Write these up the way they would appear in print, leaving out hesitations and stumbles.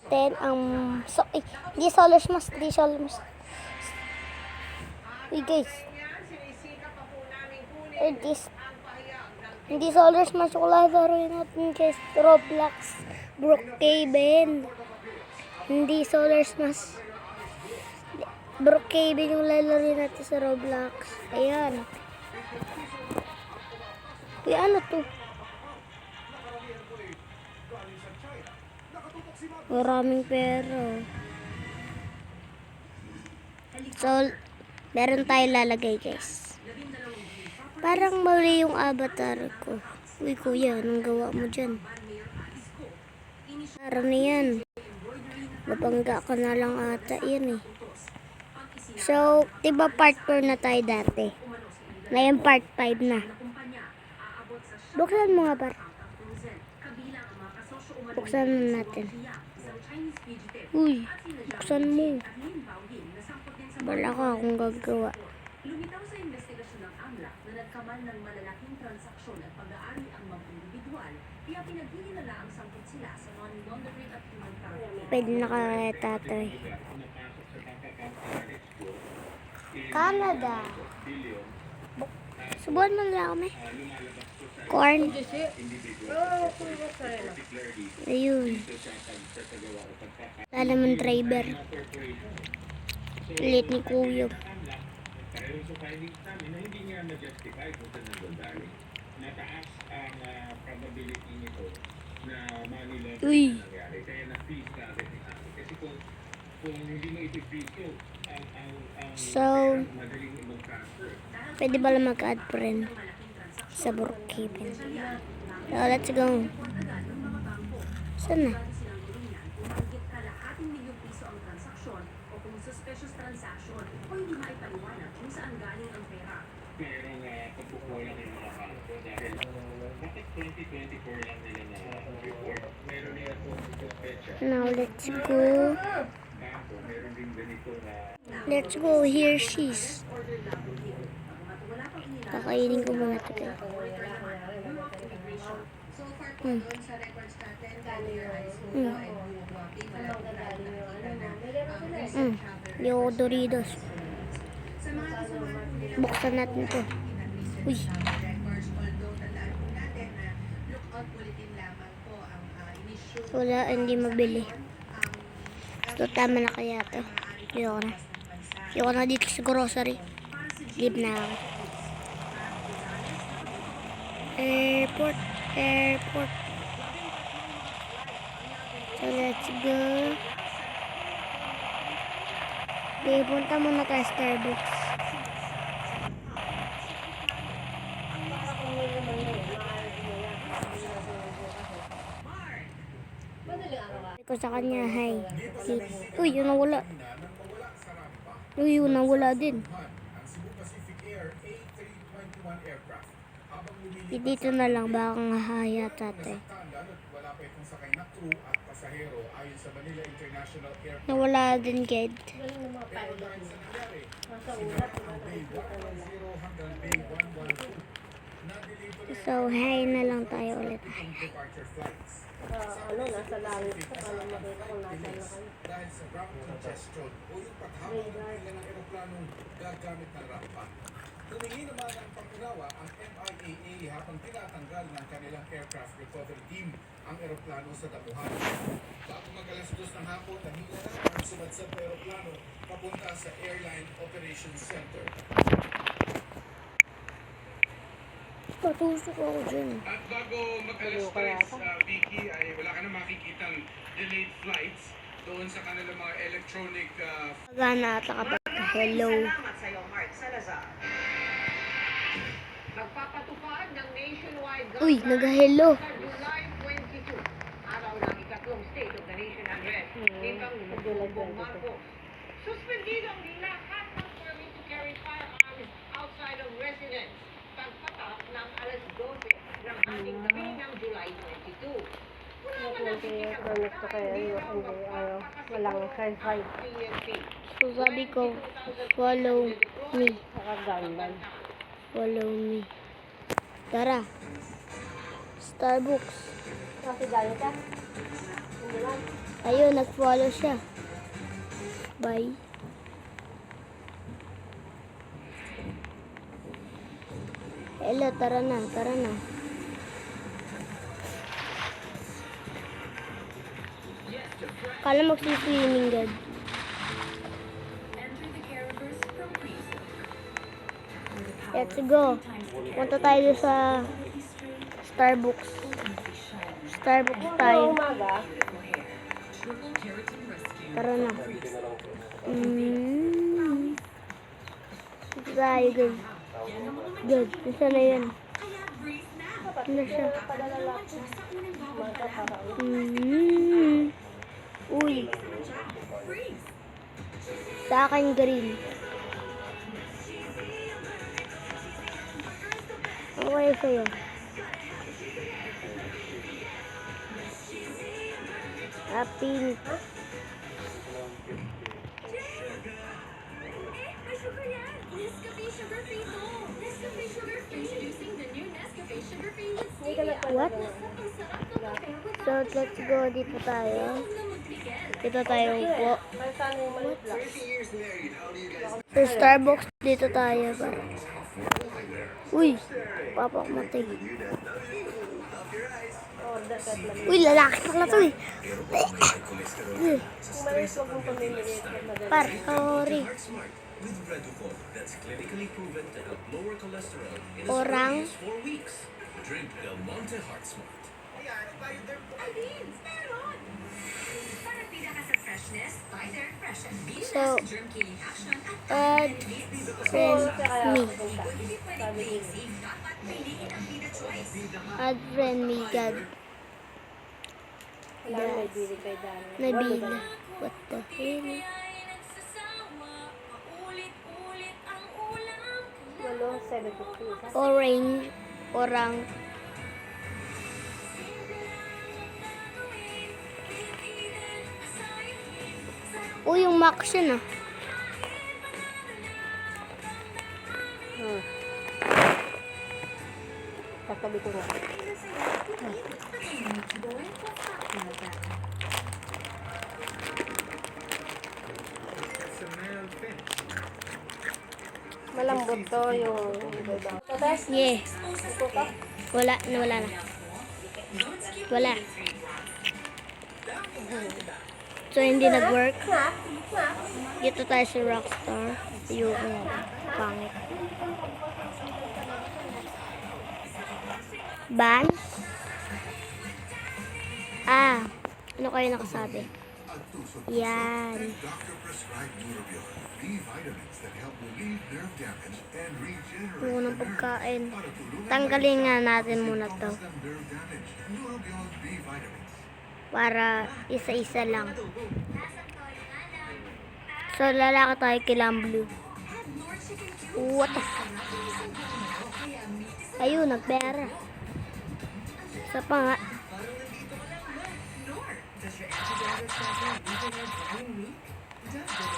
10 ang hindi solar smash, hindi solar smash. Uy guys. Hindi solar smash ko lalaroin natin guys. Roblox, Brookhaven. Hindi solar smash. Brookhaven yung lalaroin natin sa Roblox. Ayan. Uy, ano to? Maraming pera. So, meron tayo lalagay guys. Parang mali yung avatar ko. Uy kuya, anong gawa mo dyan? Parang na yan. Nabangga ka na lang ata yan eh. So, diba part 4 na tayo dati? Ngayon part 5 na. Buksan mo nga par. Buksan natin. Uy, buksan mo. Wala ka akong gagawa. Lumitaw sa investigasyon ng AMLAC na nagkamal ng malalaking transaksyon at pag-aari ang mga individual, kaya pinaghihinala ang sangkot sila sa money laundering at human trafficking. Pwede na kaya tatay. Canada. Subuhan mo lang kami. Corn. Ayun. Lalaman driver. Lit ni Kuya. Pero sa findings namin na hindi nga na-justify kung saan nagdadali. Nataas ang probability nito na money laundering na nangyari. Kaya na-freeze na agad ni namin. Kasi kung hindi mo iti-freeze ko, So, madaling mag-transfer. pwede ba lang mag-add friend sa Brookhaven? So, let's go. Saan na? Suspicious transaction o hindi maipaliwanag kung saan galing ang pera. Pero pagkukulang yung mga bangko dahil bakit 2024 lang nila na report? Meron nila itong suspecha. Now, let's go. Bangko, meron din ganito na Let's go. Here she's. Kakainin ko muna ito guys. So far po doon sa records natin, Daniel High School and Milwaukee, wala po tayo nakikita na Hindi ako Doritos. sa mga kasama po nila Buksan natin ito. Uy. records, although tandaan po natin na lookout bulletin lamang po ang initial Wala, hindi mabili. So, tama na kaya ito. Ayoko na. Ayoko na dito sa grocery. Leave na ako. Airport. Airport. So, let's go. Okay, punta muna tayo Starbucks. Ko sa kanya, hi. Uy, yun nawala. Uy, yun nawala din. Dito na lang, baka ngahaya tatay. Nawala din, guide. So, hi na lang tayo ulit. Nasa langit ka para makita kung nasa na kayo. Dahil sa ramp congestion o yung paghamon nila ng eroplanong gagamit ng rampa. Humingi naman ng pag-unawa ang MIAA habang tinatanggal ng kanilang aircraft recovery team ang eroplano sa damuhan. Bago mag-alas 2 ng hapon, nahila na ang sumadsad na eroplano papunta sa Airline Operations Center. Patusok ako dyan. At bago mag-alas 3, Vicky, ay wala ka na makikitang delayed flights doon sa kanilang mga electronic Pagana at kapag hello. Salamat sa iyo, Mark Salazar. Magpapatupad ng nationwide Uy, nag-hello. sa July 22, araw ng ikatlong State of the Nation address. Itang Bongbong Marcos. Suspendido ang lahat ng permit to carry firearms outside of residence. Pagpatak ng alas 12 ng ating gabi ng July 22. Wala man nakikita Permit ko kaya walang hi-fi. So sabi ko, follow me. Nakagandan. Follow me. Tara. Starbucks. Kasi gano'n ka? Hindi lang. Ayun, nag-follow siya. Bye. Hello, tara na, tara na. Kala magsiswimming God. Let's go. Punta tayo sa Starbucks. Starbucks tayo. Umaga. Tara na. Ito tayo, good. Good. Isa na yun. Ano siya? Uy. Sa akin, green. Ano kaya sa'yo? Pink. What? So, let's go. Dito tayo. Dito tayo po. Saan yung maliit lang? Sa Starbucks, dito tayo ba? Uy! Papamatay. Order kahit maliit. Uy, lalaki pala to eh. Kung maliit, huwag mong pamiliit. Par, sorry. With Reducor, that's clinically proven to help lower cholesterol in as Orang. early as 4 weeks. Drink Del Monte Heart Smart. So, add friend me. Add friend me, God. Wala may bili kay Dana. Nabila. What the hell? Walo, 750. Orange. Orang. Uy, yung Max yun ah. Katabi ko nga. Malambot to yung iba. Tatas, Yeah. ito ka? Wala na. Wala. So, hindi nag-work. Dito tayo sa Rockstar. Yung pangit. Ban? Ano kayo nakasabi? Yan. Doctor prescribed Neurobion, B vitamins that help relieve nerve damage and regenerate Puno ng the nerve. pagkain. Para tulungan Tanggalin nga natin muna to. ng nerve damage. Neurobion B vitamins. Para isa-isa lang. So, lalaki tayo kay Blue. What the fuck? Ayun, nagpera. Isa pa nga.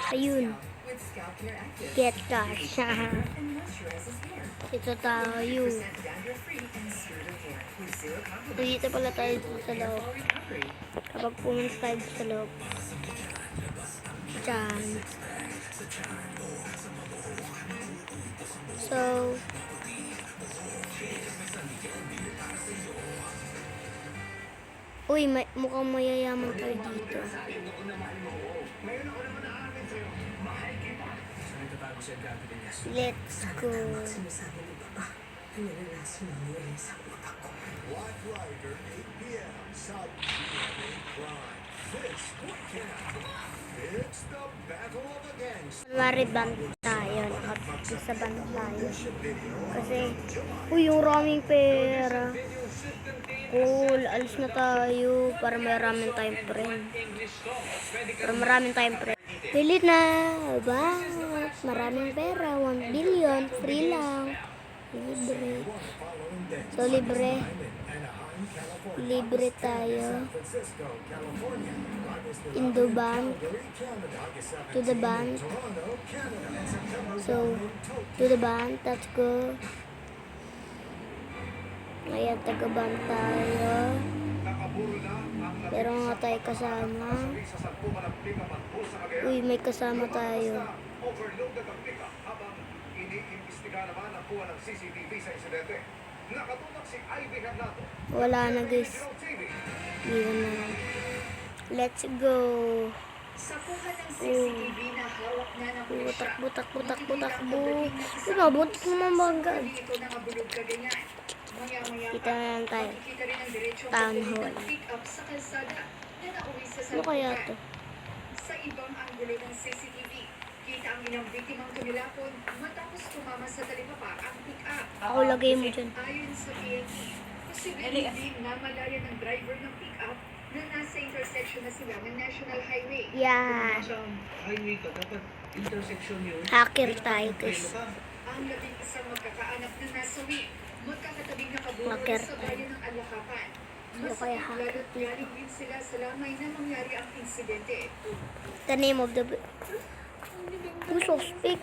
Ayun. Get cash. Ito tayo. So, dito pala tayo sa loob. Kapag pumunta tayo sa loob. Diyan. So, uy, mukhang mayayaman tayo dito. Let's go. Black Rider, 8 p.m. South GMA Prime. This weekend, it's the Battle of the Gangs. Kunwari band tayo. Nakapisa band tayo. Kasi, uy, yung raming pera. Cool, alis na tayo para maraming tayong friend. Para maraming tayong friend. Pilit na, ba? Maraming pera, 1 billion, free lang. Libre. So, libre. Libre tayo. In the bank. To the bank. So, to the bank. Let's go. Ngayon, taga-bank tayo. Nakaburo na ang Pero nga tayo kasama. Uy, may kasama tayo. Overloaded ang pickup habang iniimbestiga naman ang kuha ng CCTV sa insidente. Nakatutok si Ivy Hernando. Wala na guys. TV. Iwan na lang. Let's go. Sa kuha ng CCTV na hawak na ng pulisya. Butak. Uy, mabuti naman bagay. Dito nakabulog ka ganyan. Maya-maya Kita na lang tayo. makikita rin ang diretsong Town pagdating hall. ng pick-up sa kalsada na nauwi sa Ano kaya salpukan. to? Sa ibang anggulo ng CCTV, kita ang ilang biktimang tumilapon matapos tumama sa talipapa ang pick-up. Ako lagay mo dyan. Ayon sa PNP, posibleng din namalaya ng driver ng pick-up na nasa intersection na sila ng National Highway. Yeah. Sa highway ka, dapat intersection yun. Hacker tayo guys. Ang labing isang magkakaanak na nasawi, magkakatabing nakaburo Hacker sa bayan ng Alakapan. Ano kaya Masakit hacker lalo't galing din sila sa lamay na mangyari ang insidente. The name of the... Who so speak?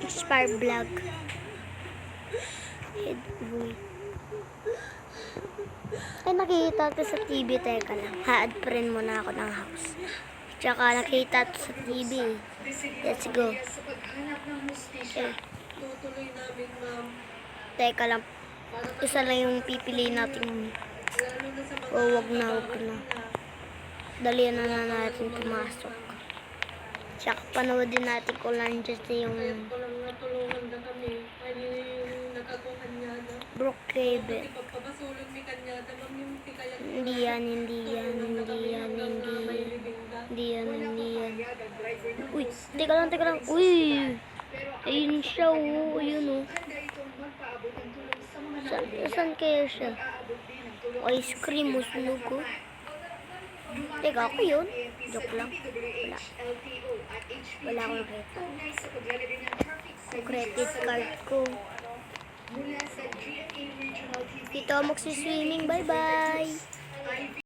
Spar Vlog. Head boy. Ay, nakikita to sa TV. Teka lang. Ha-add friend muna ako ng house. Tsaka nakita to sa TV. Let's go. Kaya sa paghanap ng hustisya, Tutuloy namin, ma'am. Teka lang. Isa lang yung pipiliin natin. Lalo na sa mga O, wag na. Dalian na natin pumasok. Tsaka panoodin natin kung nandiyan yung walang natulungan na kami. Ay, yung nakakuhan niya na. Brookhaven. Pagpapasulong ni kanyada, ma'am, yung kaya Hindi yan. Uy, teka lang. Uy, ayun siya, oh. Ayun, oh. handa itong magpaabot ng tulong sa mga naulila. Saan kaya siya? Aabot din ng tulong Ice cream, sa musnog, oh. Lumapit Teka, ako rin yun? ang PNP sa Joke lang. DPWH, LTO at HPG Wala akong nakita. kaugnay sa paglalagay ng traffic signage Credit sa card lugar. ko. Mula sa GMA Regional TV. Dito ako magsiswimming. Bye-bye.